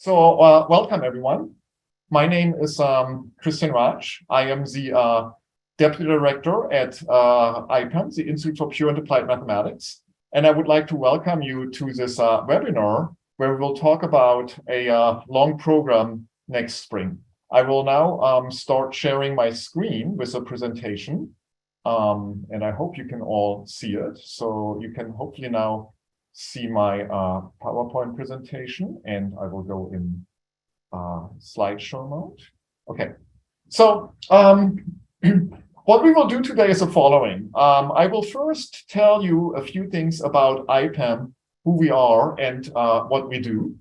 Welcome everyone. My name is Christian Ratsch. I am the Deputy Director at IPAM, the Institute for Pure and Applied Mathematics. And I would like to welcome you to this webinar where we will talk about a long program next spring. I will now start sharing my screen with a presentation. And I hope you can all see it. So you can hopefully now see my PowerPoint presentation, and I will go in slideshow mode. Okay, so what we will do today is the following. I will first tell you a few things about IPAM, who we are and what we do.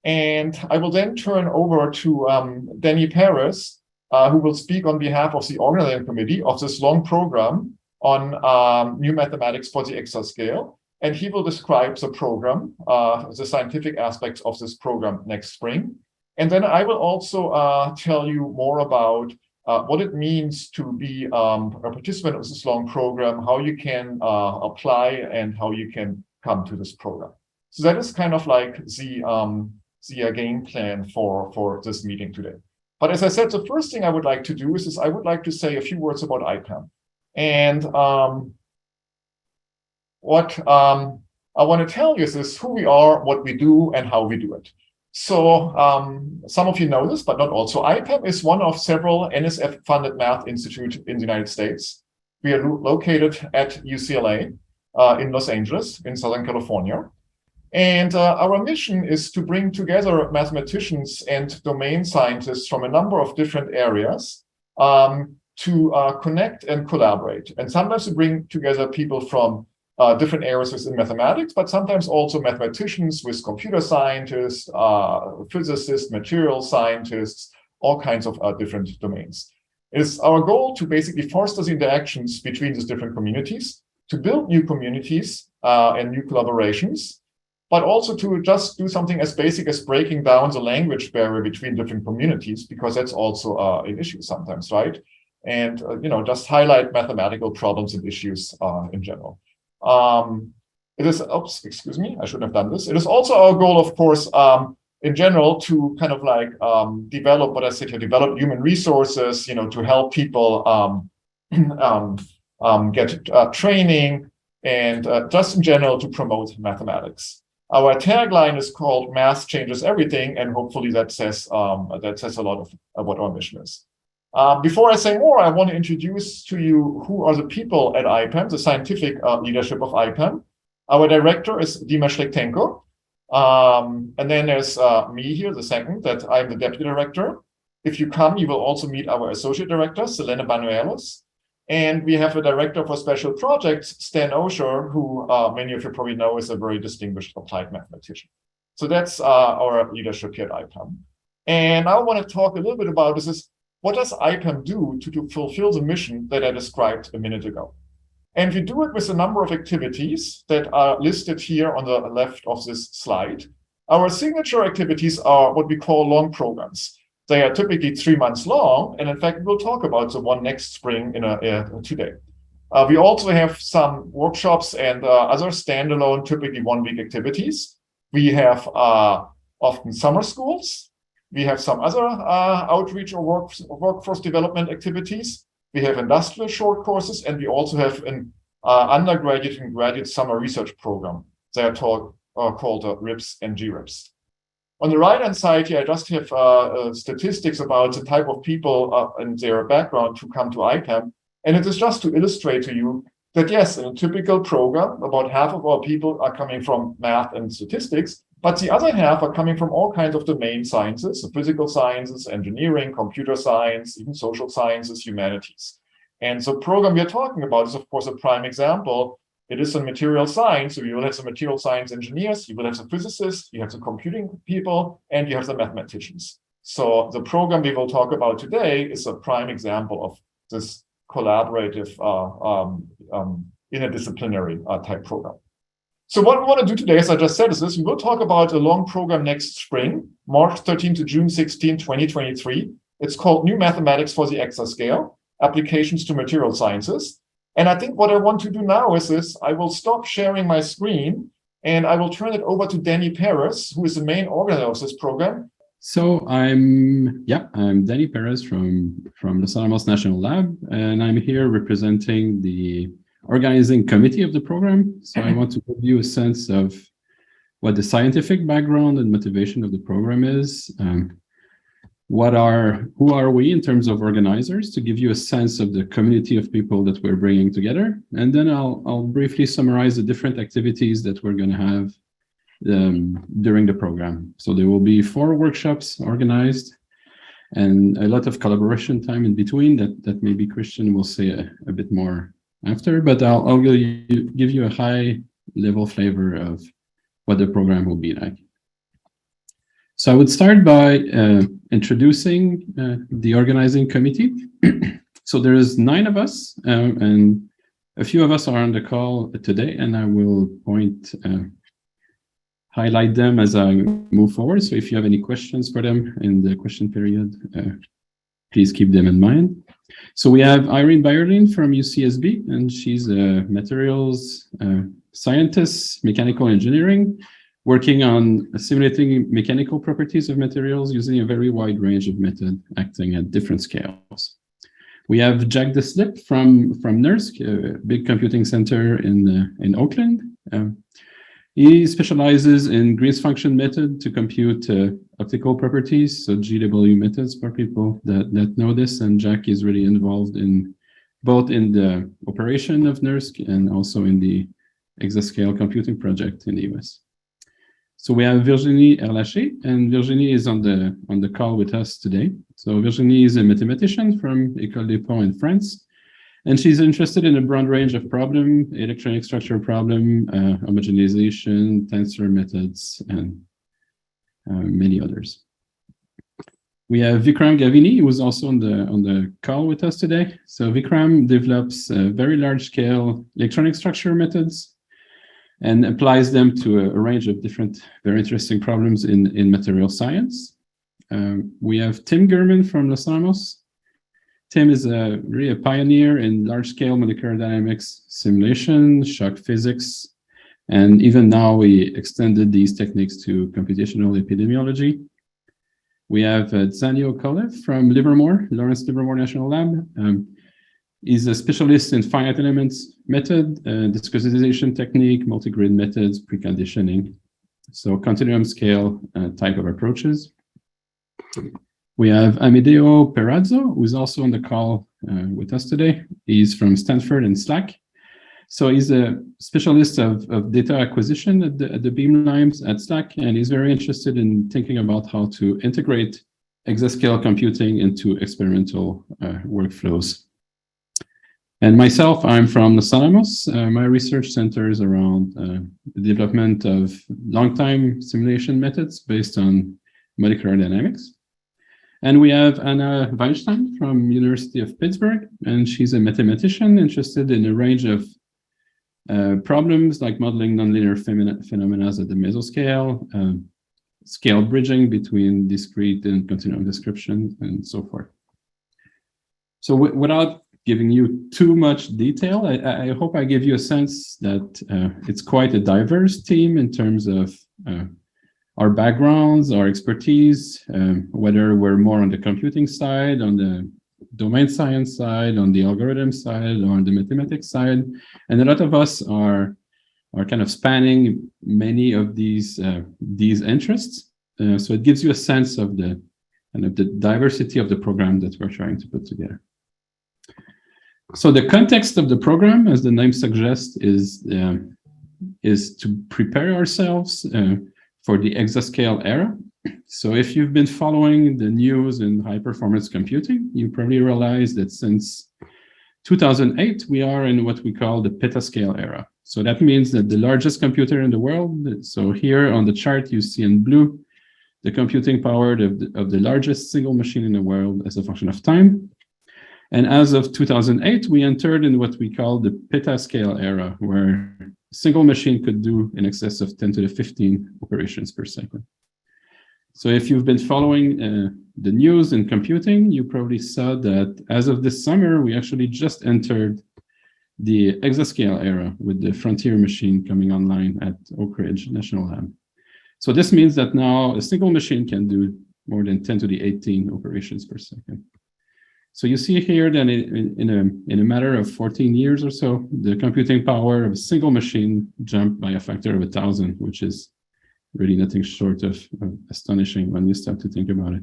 And I will then turn over to Danny Perez, who will speak on behalf of the organizing committee of this long program on new mathematics for the Exascale. And he will describe the program, the scientific aspects of this program next spring. And then I will also tell you more about what it means to be a participant of this long program, how you can apply and how you can come to this program. So that is kind of like the game plan for this meeting today. But as I said, the first thing I would like to do is I would like to say a few words about IPAM. And what I want to tell you is who we are, what we do, and how we do it. So some of you know this, but not all. So IPAM is one of several NSF-funded math institutes in the United States. We are located at UCLA in Los Angeles, in Southern California. And our mission is to bring together mathematicians and domain scientists from a number of different areas to connect and collaborate. And sometimes we bring together people from different areas within mathematics, but sometimes also mathematicians with computer scientists, physicists, material scientists, all kinds of different domains. It is our goal to basically foster the interactions between these different communities, to build new communities and new collaborations, but also to just do something as basic as breaking down the language barrier between different communities, because that's also an issue sometimes, right? And just highlight mathematical problems and issues in general. It is, oops, excuse me, I shouldn't have done this. It is also our goal, of course, in general, to kind of like develop, what I said here, develop human resources, to help people get training and just in general to promote mathematics. Our tagline is called "Math Changes Everything," and hopefully that says a lot of what our mission is. Before I say more, I want to introduce to you who are the people at IPAM, the scientific leadership of IPAM. Our director is Dima Shlektenko. And then there's me here, the second, that I'm the deputy director. If you come, you will also meet our associate director, Selena Banuelos. And we have a director for special projects, Stan Osher, who many of you probably know is a very distinguished applied mathematician. So that's our leadership here at IPAM. And I want to talk a little bit about this. What does IPAM do to fulfill the mission that I described a minute ago? And we do it with a number of activities that are listed here on the left of this slide. Our signature activities are what we call long programs. They are typically 3 months long, and in fact, we'll talk about the one next spring today. We also have some workshops and other standalone, typically 1 week activities. We have often summer schools. We have some other outreach or workforce development activities. We have industrial short courses, and we also have an undergraduate and graduate summer research program. They are called RIPS and GRIPS. On the right-hand side here, I just have statistics about the type of people and their background to come to IPAM. And it is just to illustrate to you that, yes, in a typical program, about half of our people are coming from math and statistics, but the other half are coming from all kinds of domain sciences, the physical sciences, engineering, computer science, even social sciences, humanities. And the program we are talking about is, of course, a prime example. It is in material science, so you will have some material science engineers, you will have the physicists, you have the computing people, and you have the mathematicians. So the program we will talk about today is a prime example of this collaborative interdisciplinary type program. So what we want to do today, as I just said, is this. We will talk about a long program next spring, March 13 to June 16, 2023. It's called New Mathematics for the Exascale, Applications to Material Sciences. And I think what I want to do now is this. I will stop sharing my screen and I will turn it over to Danny Perez, who is the main organizer of this program. So I'm Danny Perez from Los Alamos National Lab, and I'm here representing the organizing committee of the program. So I want to give you a sense of what the scientific background and motivation of the program is. Who are we in terms of organizers, to give you a sense of the community of people that we're bringing together. And then I'll briefly summarize the different activities that we're going to have during the program. So there will be 4 workshops organized and a lot of collaboration time in between that maybe Christian will say a bit more after, but I'll give you a high level flavor of what the program will be like. So I would start by introducing the organizing committee. So there is 9 of us, and a few of us are on the call today, and I will highlight them as I move forward. So if you have any questions for them in the question period, please keep them in mind. So we have Irene Bayerlin from UCSB, and she's a materials scientist, mechanical engineering, working on simulating mechanical properties of materials using a very wide range of methods acting at different scales. We have Jack Deslip from NERSC, a big computing center in Oakland. He specializes in Green's function method to compute optical properties, so GW methods for people that know this, and Jack is really involved in both in the operation of NERSC and also in the Exascale computing project in the US. So we have Virginie Erlaché, and Virginie is on the call with us today. So Virginie is a mathematician from École des Ponts in France, and she's interested in a broad range of problems: electronic structure problem, homogenization, tensor methods, and many others. We have Vikram Gavini, who is also on the call with us today. So Vikram develops very large-scale electronic structure methods and applies them to a range of different, very interesting problems in material science. We have Tim Gurman from Los Alamos. Tim is really a pioneer in large-scale molecular dynamics simulation, shock physics, and even now we extended these techniques to computational epidemiology. We have Zanio Kolev from Livermore, Lawrence Livermore National Lab. He's a specialist in finite elements method, discretization technique, multi-grid methods, preconditioning, so continuum scale type of approaches. We have Amedeo Perazzo, who's also on the call with us today. He's from Stanford and SLAC. So he's a specialist of data acquisition at the beamlines at SLAC, and he's very interested in thinking about how to integrate exascale computing into experimental workflows. And myself, I'm from Los Alamos. My research centers around the development of long-time simulation methods based on molecular dynamics. And we have Anna Weinstein from University of Pittsburgh, and she's a mathematician interested in a range of problems like modeling nonlinear phenomena at the mesoscale, scale bridging between discrete and continuum description, and so forth. So without giving you too much detail, I hope I give you a sense that it's quite a diverse team in terms of our backgrounds, our expertise, whether we're more on the computing side, on the domain science side, on the algorithm side, or on the mathematics side. And a lot of us are kind of spanning many of these interests. So it gives you a sense of the diversity of the program that we're trying to put together. So the context of the program, as the name suggests, is to prepare ourselves for the exascale era. So if you've been following the news in high-performance computing, you probably realize that since 2008, we are in what we call the petascale era. So that means that the largest computer in the world, so here on the chart you see in blue, the computing power of the largest single machine in the world as a function of time. And as of 2008, we entered in what we call the petascale era, where a single machine could do in excess of 10 to the 15 operations per second. So if you've been following the news in computing, you probably saw that as of this summer, we actually just entered the exascale era with the frontier machine coming online at Oak Ridge National Lab. So this means that now a single machine can do more than 10 to the 18 operations per second. So you see here that in a matter of 14 years or so, the computing power of a single machine jumped by a factor of 1,000, which is really nothing short of astonishing when you start to think about it.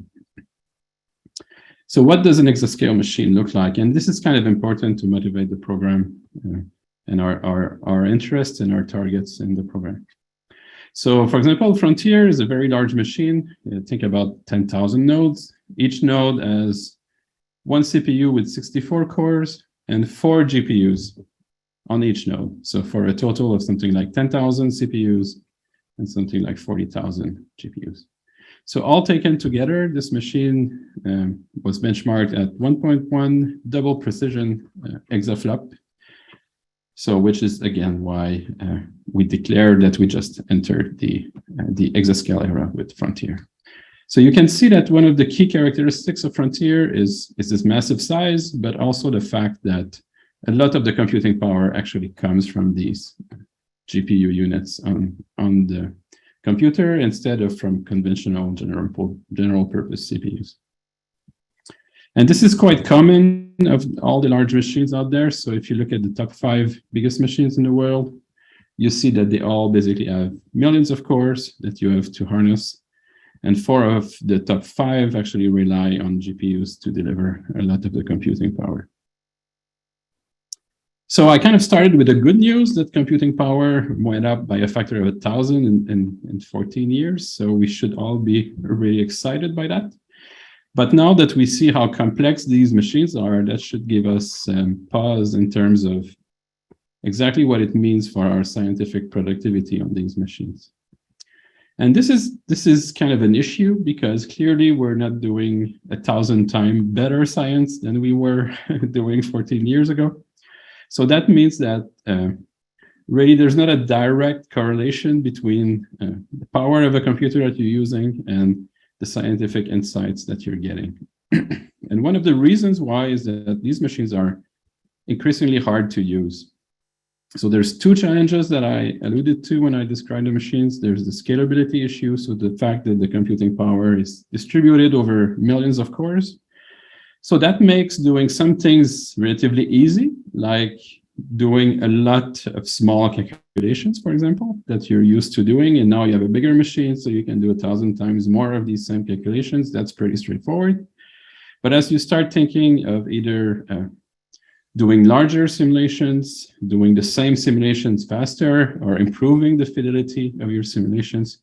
So what does an exascale machine look like? And this is kind of important to motivate the program and our interests and our targets in the program. So for example, Frontier is a very large machine. Think about 10,000 nodes. Each node has one CPU with 64 cores and 4 GPUs on each node. So for a total of something like 10,000 CPUs and something like 40,000 GPUs. So all taken together, this machine was benchmarked at 1.1 double precision exaflop. So which is again why we declared that we just entered the exascale era with Frontier. So you can see that one of the key characteristics of Frontier is this massive size, but also the fact that a lot of the computing power actually comes from these GPU units on the computer instead of from conventional general purpose CPUs. And this is quite common of all the large machines out there. So if you look at the top 5 biggest machines in the world, you see that they all basically have millions of cores that you have to harness. And 4 of the top 5 actually rely on GPUs to deliver a lot of the computing power. So I kind of started with the good news that computing power went up by a factor of 1,000 in 14 years. So we should all be really excited by that. But now that we see how complex these machines are, that should give us pause in terms of exactly what it means for our scientific productivity on these machines. And this is kind of an issue because clearly we're not doing 1,000 times better science than we were doing 14 years ago. So that means that really there's not a direct correlation between the power of a computer that you're using and the scientific insights that you're getting. And one of the reasons why is that these machines are increasingly hard to use. So there's 2 challenges that I alluded to when I described the machines. There's the scalability issue, so the fact that the computing power is distributed over millions of cores. So that makes doing some things relatively easy, like doing a lot of small calculations, for example, that you're used to doing, and now you have a bigger machine, so you can do 1,000 times more of these same calculations. That's pretty straightforward. But as you start thinking of either doing larger simulations, doing the same simulations faster, or improving the fidelity of your simulations,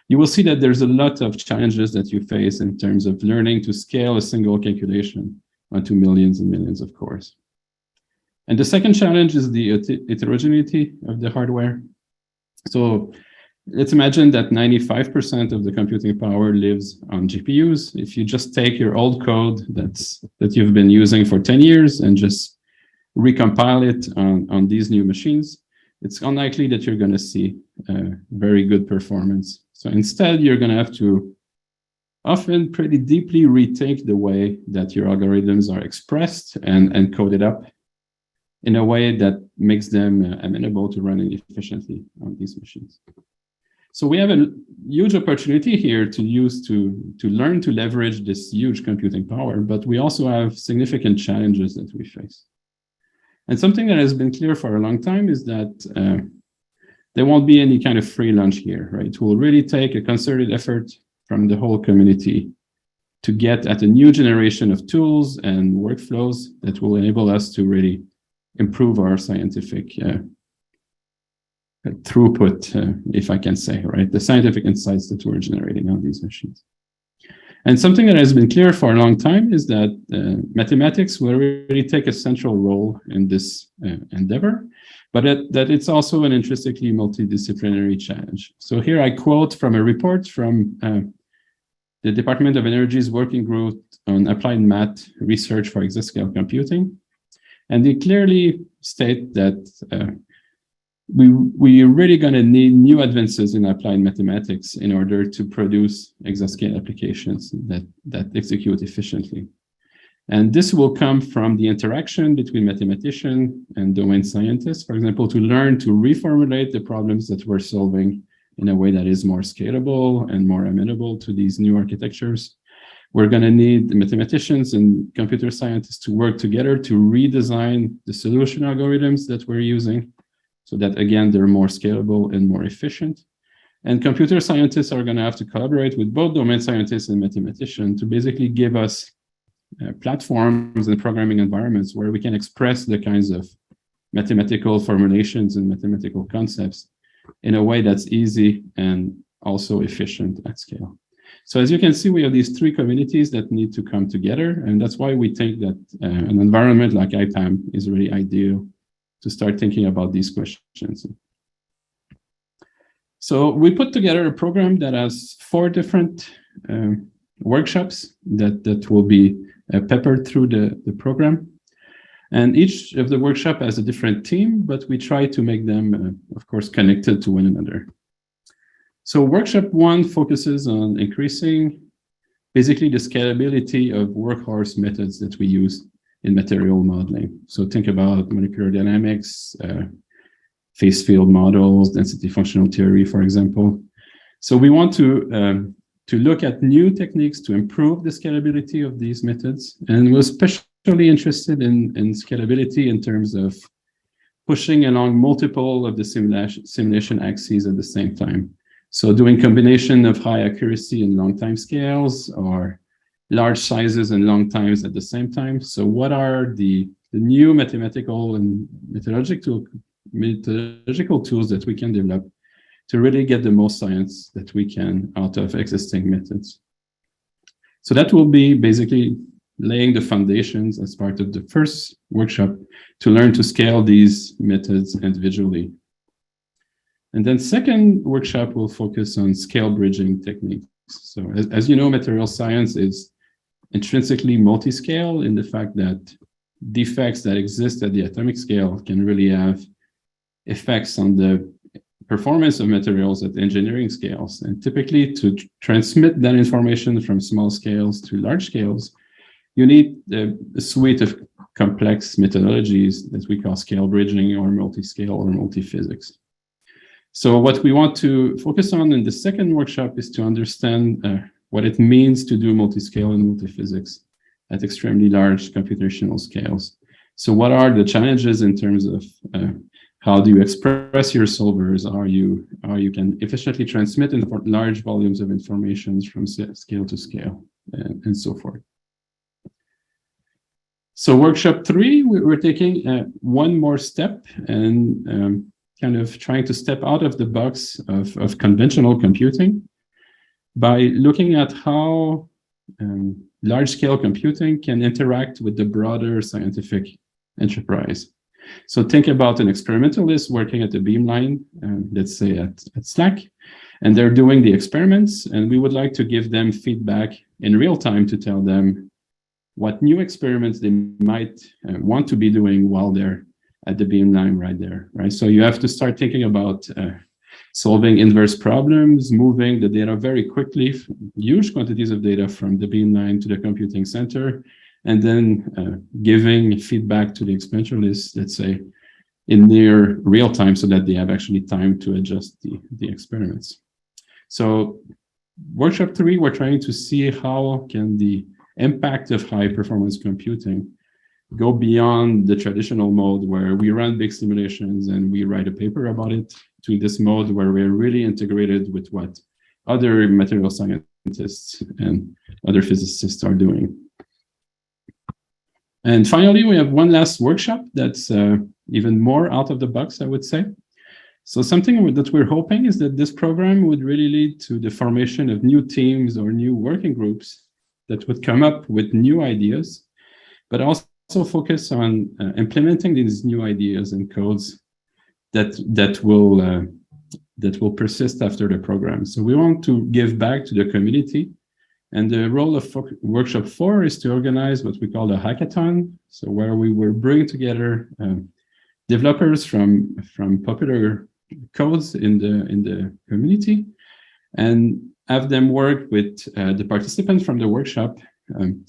you will see that there's a lot of challenges that you face in terms of learning to scale a single calculation onto millions and millions of cores. And the second challenge is the heterogeneity of the hardware. So let's imagine that 95% of the computing power lives on GPUs. If you just take your old code that you've been using for 10 years and just recompile it on these new machines, it's unlikely that you're going to see very good performance. So instead, you're going to have to often pretty deeply retake the way that your algorithms are expressed and coded up in a way that makes them amenable to running efficiently on these machines. So we have a huge opportunity here to learn to leverage this huge computing power, but we also have significant challenges that we face. And something that has been clear for a long time is that there won't be any kind of free lunch here, right? It will really take a concerted effort from the whole community to get at a new generation of tools and workflows that will enable us to really improve our scientific throughput, if I can say, right? The scientific insights that we're generating on these machines. And something that has been clear for a long time is that mathematics will really take a central role in this endeavor, but that it's also an intrinsically multidisciplinary challenge. So here I quote from a report from the Department of Energy's Working Group on Applied Math Research for Exascale Computing. And they clearly state that we're really going to need new advances in applied mathematics in order to produce exascale applications that execute efficiently. And this will come from the interaction between mathematicians and domain scientists, for example, to learn to reformulate the problems that we're solving in a way that is more scalable and more amenable to these new architectures. We're going to need mathematicians and computer scientists to work together to redesign the solution algorithms that we're using so that, again, they're more scalable and more efficient. And computer scientists are going to have to collaborate with both domain scientists and mathematicians to basically give us platforms and programming environments where we can express the kinds of mathematical formulations and mathematical concepts in a way that's easy and also efficient at scale. So as you can see, we have these three communities that need to come together, and that's why we think that an environment like IPAM is really ideal to start thinking about these questions. So we put together a program that has 4 different workshops that will be peppered through the program. And each of the workshop has a different theme, but we try to make them, of course, connected to one another. So workshop 1 focuses on increasing basically the scalability of workhorse methods that we use in material modeling. So think about molecular dynamics, phase field models, density functional theory, for example. So we want to look at new techniques to improve the scalability of these methods. And we're especially interested in scalability in terms of pushing along multiple of the simulation axes at the same time. So doing combination of high accuracy and long time scales, or large sizes and long times at the same time. So what are the new mathematical and methodological tools that we can develop to really get the most science that we can out of existing methods? So that will be basically laying the foundations as part of the first workshop to learn to scale these methods individually. And then second workshop will focus on scale bridging techniques. So as you know, material science is intrinsically multi-scale in the fact that defects that exist at the atomic scale can really have effects on the performance of materials at engineering scales. And typically to transmit that information from small scales to large scales, you need a suite of complex methodologies that we call scale bridging or multi-scale or multi-physics. So what we want to focus on in the second workshop is to understand what it means to do multi-scale and multi-physics at extremely large computational scales. So what are the challenges in terms of how do you express your solvers? How you can efficiently transmit large volumes of information from scale to scale, and so forth. So workshop 3, we're taking one more step and kind of trying to step out of the box of conventional computing by looking at how large-scale computing can interact with the broader scientific enterprise. So think about an experimentalist working at the beamline, let's say at SLAC, and they're doing the experiments, and we would like to give them feedback in real time to tell them what new experiments they might want to be doing while they're at the beamline right there, right? So you have to start thinking about solving inverse problems, moving the data very quickly, huge quantities of data from the beamline to the computing center, and then giving feedback to the experimentalists, let's say, in near real time so that they have actually time to adjust the experiments. So workshop 3, we're trying to see how can the impact of high performance computing go beyond the traditional mode where we run big simulations and we write a paper about it to this mode where we're really integrated with what other material scientists and other physicists are doing. And finally, we have one last workshop that's even more out of the box, I would say. So something that we're hoping is that this program would really lead to the formation of new teams or new working groups that would come up with new ideas, but also focus on implementing these new ideas and codes that will persist after the program. So we want to give back to the community, and the role of workshop 4 is to organize what we call a hackathon. So where we will bring together developers from popular codes in the community and have them work with the participants from the workshop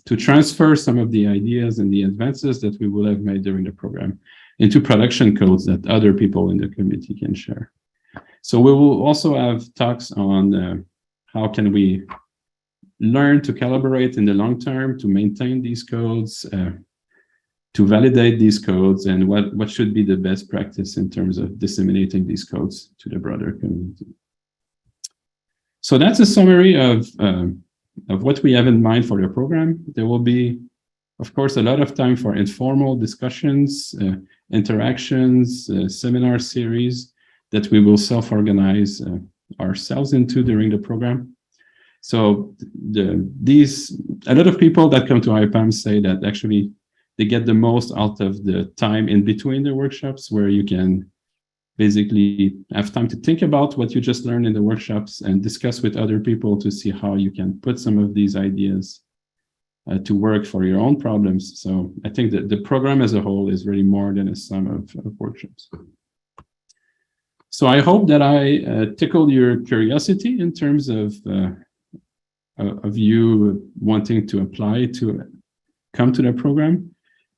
to transfer some of the ideas and the advances that we will have made during the program into production codes that other people in the community can share. So we will also have talks on how can we learn to calibrate in the long term, to maintain these codes, to validate these codes, and what should be the best practice in terms of disseminating these codes to the broader community. So that's a summary of what we have in mind for the program. There will be, of course, a lot of time for informal discussions, interactions, seminar series that we will self-organize ourselves into during the program. So a lot of people that come to IPAM say that actually they get the most out of the time in between the workshops, where you can basically have time to think about what you just learned in the workshops and discuss with other people to see how you can put some of these ideas to work for your own problems. So I think that the program as a whole is really more than a sum of workshops. So I hope that I tickled your curiosity in terms of you wanting to apply to come to the program.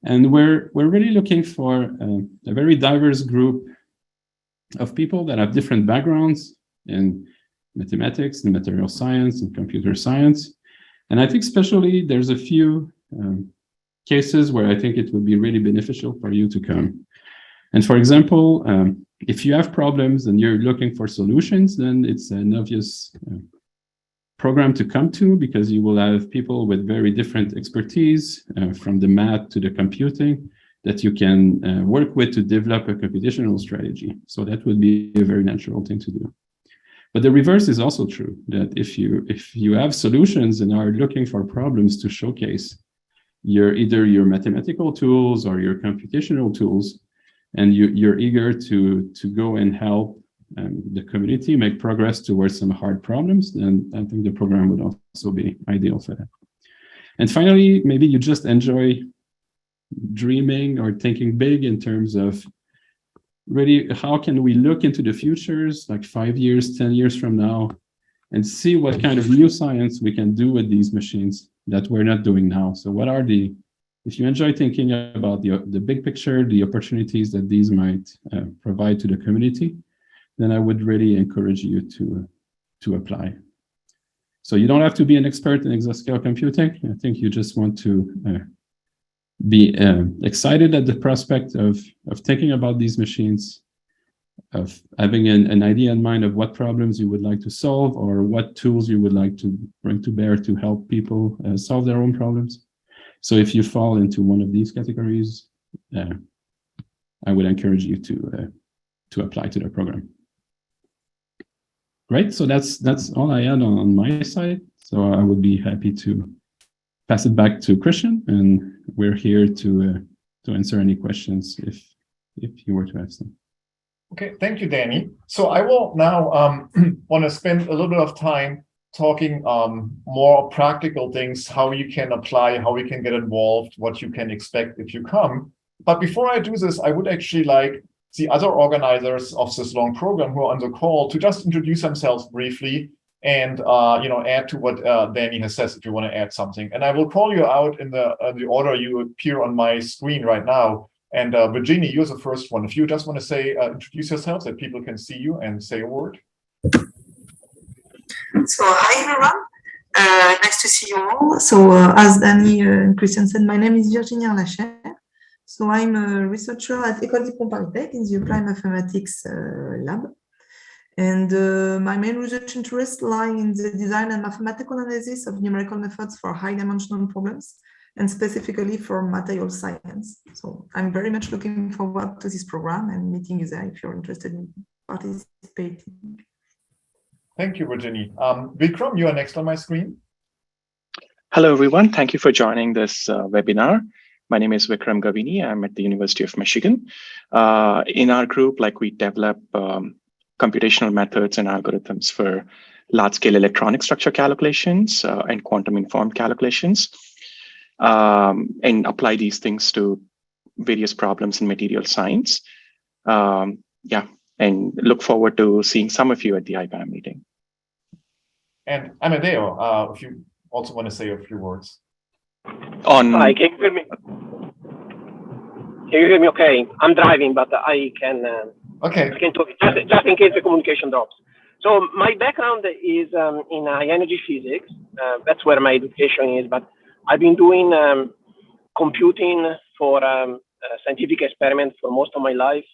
And we're really looking for a very diverse group of people that have different backgrounds in mathematics, in material science, and computer science. And I think especially there's a few cases where I think it would be really beneficial for you to come. And for example, if you have problems and you're looking for solutions, then it's an obvious program to come to, because you will have people with very different expertise from the math to the computing that you can work with to develop a computational strategy. So that would be a very natural thing to do. But the reverse is also true, that if you have solutions and are looking for problems to showcase either your mathematical tools or your computational tools, and you're eager to go and help the community make progress towards some hard problems, then I think the program would also be ideal for that. And finally, maybe you just enjoy dreaming or thinking big in terms of really how can we look into the futures, like 5 years, 10 years from now, and see what kind of new science we can do with these machines that we're not doing now. So what are if you enjoy thinking about the big picture, the opportunities that these might provide to the community, then I would really encourage you to apply. So you don't have to be an expert in exascale computing. I think you just want to be excited at the prospect of thinking about these machines, of having an idea in mind of what problems you would like to solve or what tools you would like to bring to bear to help people solve their own problems. So if you fall into one of these categories, I would encourage you to apply to the program. Great, so that's all I had on my side. So I would be happy to pass it back to Christian, and we're here to answer any questions if you were to ask them. Okay, thank you, Danny. So I will now want to spend a little bit of time talking more practical things, how you can apply, how we can get involved, what you can expect if you come. But before I do this, I would actually like the other organizers of this long program who are on the call to just introduce themselves briefly and add to what Danny has said if you want to add something. And I will call you out in the order you appear on my screen right now. And Virginie, you're the first one. If you just want to say, introduce yourself that people can see you and say a word. So hi everyone, nice to see you all. So as Danny and Christian said, my name is Virginie Ratsch. So I'm a researcher at École Diplôme Paris in the Applied Mathematics lab. And my main research interests lie in the design and mathematical analysis of numerical methods for high-dimensional problems, and specifically for material science. So I'm very much looking forward to this program and meeting you there if you're interested in participating. Thank you, Virginie. Vikram, you are next on my screen. Hello, everyone. Thank you for joining this webinar. My name is Vikram Gavini. I'm at the University of Michigan. In our group, we develop computational methods and algorithms for large-scale electronic structure calculations and quantum-informed calculations, and apply these things to various problems in material science. And look forward to seeing some of you at the IPAM meeting. And Amedeo, if you also want to say a few words. Hi, can you hear me okay? I'm driving, but I can. Okay. I can talk just in case the communication drops. So my background is in high energy physics. That's where my education is, but I've been doing computing for scientific experiments for most of my life.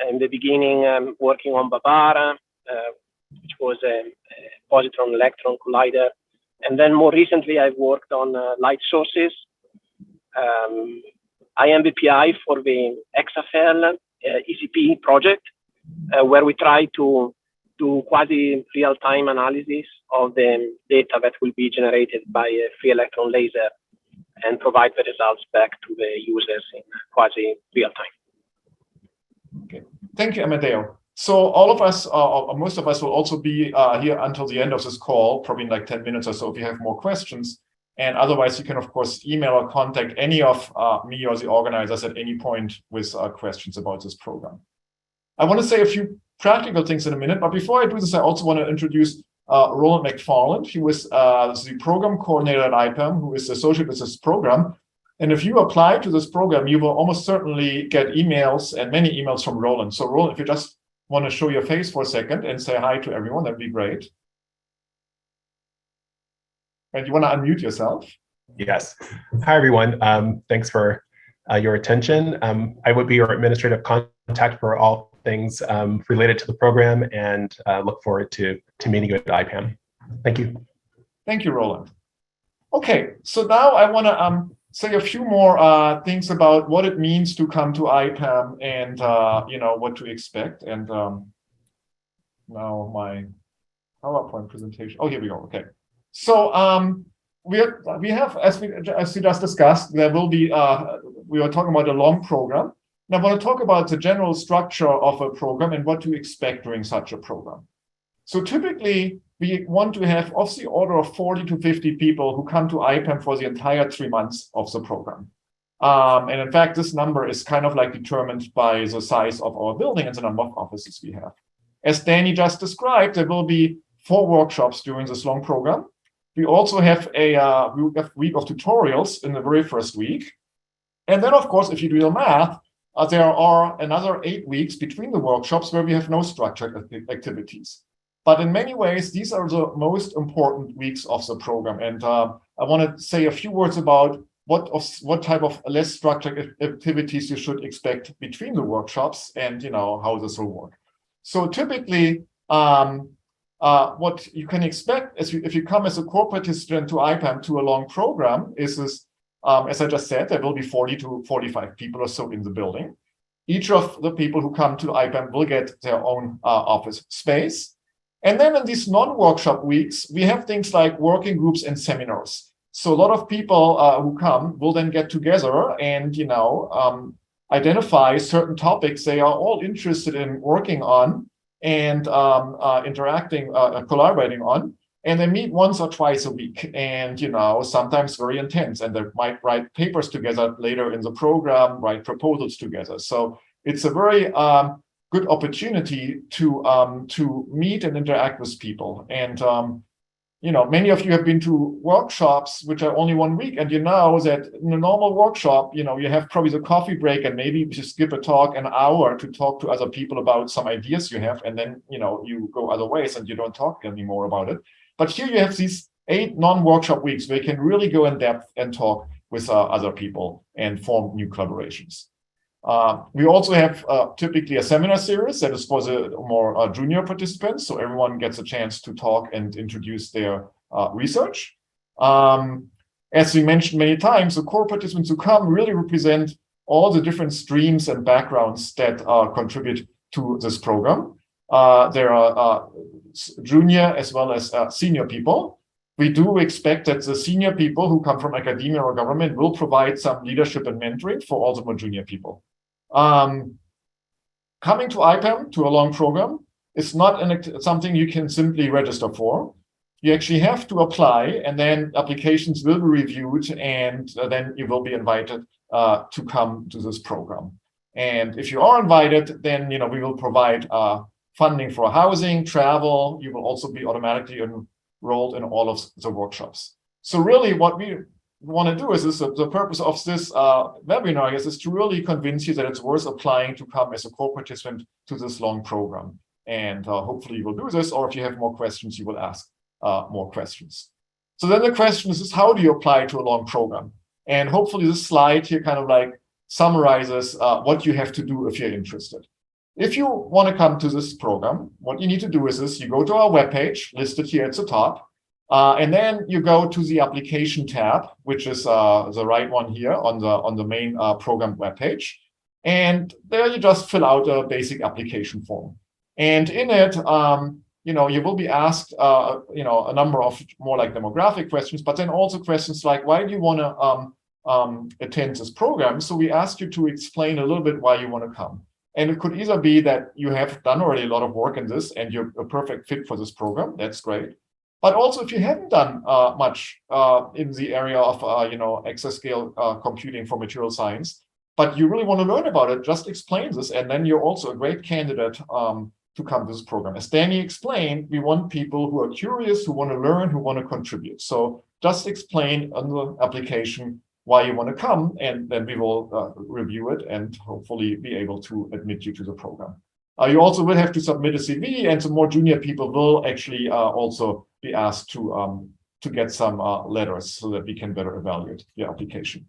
In the beginning, working on Babar, which was a positron-electron collider. And then more recently, I've worked on light sources. I am the PI for the Exascale ECP project, where we try to do quasi-real-time analysis of the data that will be generated by a free electron laser and provide the results back to the users in quasi-real time. Okay, thank you, Amadeo. So all of us, or most of us, will also be here until the end of this call, probably in like 10 minutes or so if you have more questions. And otherwise, you can, of course, email or contact any of me or the organizers at any point with questions about this program. I want to say a few practical things in a minute, but before I do this, I also want to introduce Roland McFarland. He was the program coordinator at IPAM, who is associated with this program. And if you apply to this program, you will almost certainly get emails and many emails from Roland. So Roland, if you just want to show your face for a second and say hi to everyone, that'd be great. And you want to unmute yourself? Yes. Hi, everyone. Thanks for your attention. I would be your administrative contact for all things related to the program, and look forward to meeting you at IPAM. Thank you. Thank you, Roland. Okay, so now I want to say a few more things about what it means to come to IPAM and what to expect. And now my PowerPoint presentation. Oh, here we go. Okay. So we have, as we just discussed, there will be we are talking about a long program. And I want to talk about the general structure of a program and what to expect during such a program. So typically, we want to have of the order of 40 to 50 people who come to IPAM for the entire 3 months of the program. And in fact, this number is kind of like determined by the size of our building and the number of offices we have. As Danny just described, there will be 4 workshops during this long program. We also have a week of tutorials in the very first week. And then, of course, if you do the math, there are another 8 weeks between the workshops where we have no structured activities. But in many ways, these are the most important weeks of the program. And I want to say a few words about what type of less structured activities you should expect between the workshops and how this will work. So typically, what you can expect if you come as a core participant to IPAM to a long program is this, as I just said, there will be 40 to 45 people or so in the building. Each of the people who come to IPAM will get their own office space. And then in these non-workshop weeks, we have things like working groups and seminars. So a lot of people who come will then get together and, identify certain topics they are all interested in working on and interacting, collaborating on. And they meet once or twice a week and, sometimes very intense. And they might write papers together later in the program, write proposals together. So it's a very good opportunity to meet and interact with people. And, many of you have been to workshops, which are only 1 week. And you know that in a normal workshop, you have probably the coffee break and maybe just give a talk an hour to talk to other people about some ideas you have. And then, you go other ways and you don't talk anymore about it. But here you have these 8 non-workshop weeks where you can really go in depth and talk with other people and form new collaborations. We also have typically a seminar series that is for the more junior participants, so everyone gets a chance to talk and introduce their research. As we mentioned many times, the core participants who come really represent all the different streams and backgrounds that contribute to this program. There are junior as well as senior people. We do expect that the senior people who come from academia or government will provide some leadership and mentoring for all the more junior people. Coming to IPAM, to a long program, is not something you can simply register for. You actually have to apply, and then applications will be reviewed, and then you will be invited to come to this program. And if you are invited, then we will provide funding for housing, travel. You will also be automatically enrolled in all of the workshops. So really what we want to do is the purpose of this webinar, I guess, is to really convince you that it's worth applying to come as a co-participant to this long program. And hopefully you will do this, or if you have more questions, you will ask more questions. So then the question is how do you apply to a long program? And hopefully this slide here kind of like summarizes what you have to do if you're interested. If you want to come to this program, what you need to do is you go to our webpage listed here at the top, and then you go to the application tab, which is the right one here on the main program webpage. And there you just fill out a basic application form. And in it, you will be asked, a number of more like demographic questions, but then also questions like, why do you want to attend this program? So we ask you to explain a little bit why you want to come. And it could either be that you have done already a lot of work in this and you're a perfect fit for this program. That's great. But also if you haven't done much in the area of, exascale computing for material science, but you really want to learn about it, just explain this. And then you're also a great candidate to come to this program. As Danny explained, we want people who are curious, who want to learn, who want to contribute. So just explain on the application why you want to come, and then we will review it and hopefully be able to admit you to the program. You also will have to submit a CV, and some more junior people will actually also be asked to get some letters so that we can better evaluate your application.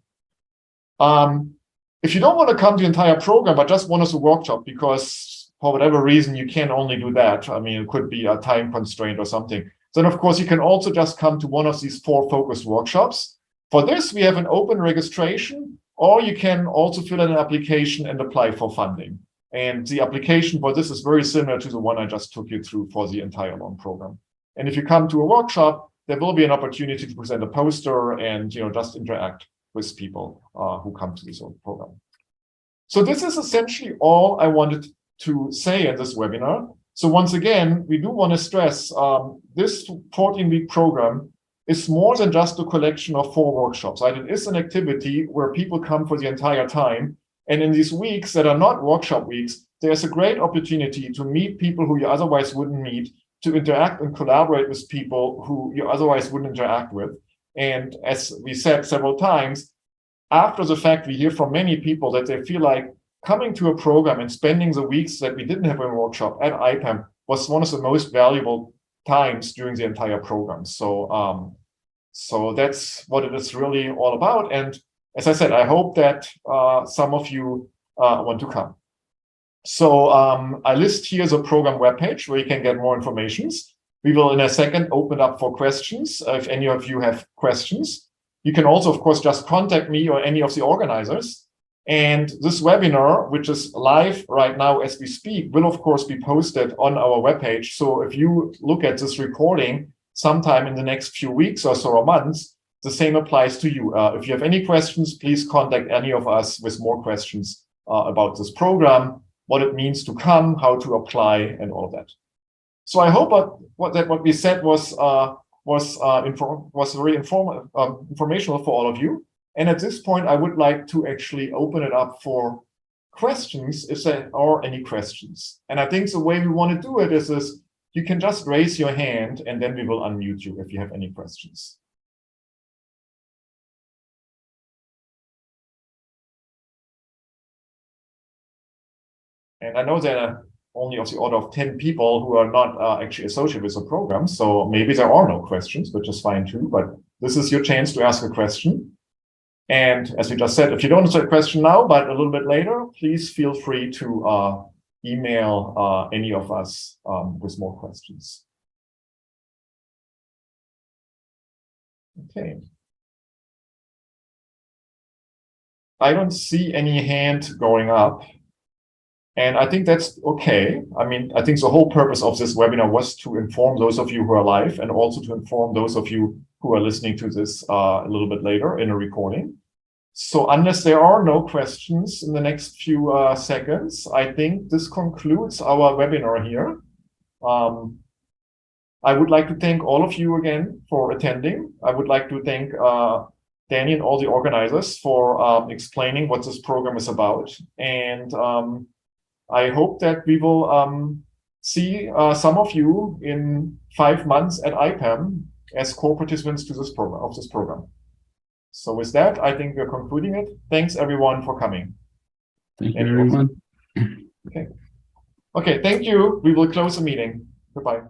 If you don't want to come to the entire program, but just want us a workshop, because for whatever reason you can only do that, I mean, it could be a time constraint or something, then of course you can also just come to one of these 4 focused workshops. For this, we have an open registration, or you can also fill in an application and apply for funding. And the application for this is very similar to the one I just took you through for the entire long program. And if you come to a workshop, there will be an opportunity to present a poster and just interact with people who come to this program. So this is essentially all I wanted to say in this webinar. So once again, we do want to stress this 14-week program is more than just a collection of 4 workshops. Right? It is an activity where people come for the entire time. And in these weeks that are not workshop weeks, there's a great opportunity to meet people who you otherwise wouldn't meet, to interact and collaborate with people who you otherwise wouldn't interact with. And as we said several times, after the fact, we hear from many people that they feel like coming to a program and spending the weeks that we didn't have a workshop at IPAM was one of the most valuable times during the entire program. So that's what it is really all about. And as I said, I hope that some of you want to come. So I list here the program webpage where you can get more information. We will in a second open up for questions. If any of you have questions, you can also, of course, just contact me or any of the organizers. And this webinar, which is live right now as we speak, will of course be posted on our webpage. So if you look at this recording sometime in the next few weeks or so or months, the same applies to you. If you have any questions, please contact any of us with more questions about this program, what it means to come, how to apply, and all of that. So I hope what we said was very informational for all of you. And at this point, I would like to actually open it up for questions, if there are any questions. And I think the way we want to do it is you can just raise your hand, and then we will unmute you if you have any questions. And I know there are only of the order of 10 people who are not actually associated with the program, so maybe there are no questions, which is fine too, but this is your chance to ask a question. And as we just said, if you don't answer a question now, but a little bit later, please feel free to email any of us with more questions. Okay. I don't see any hand going up. And I think that's okay. I mean, I think the whole purpose of this webinar was to inform those of you who are live and also to inform those of you who are listening to this a little bit later in a recording. So unless there are no questions in the next few seconds, I think this concludes our webinar here. I would like to thank all of you again for attending. I would like to thank Danny and all the organizers for explaining what this program is about. And I hope that we will see some of you in 5 months at IPAM as co-participants to this program. So with that, I think we're concluding it. Thanks everyone for coming. Thank you, everyone. Okay. Okay, thank you. We will close the meeting. Goodbye.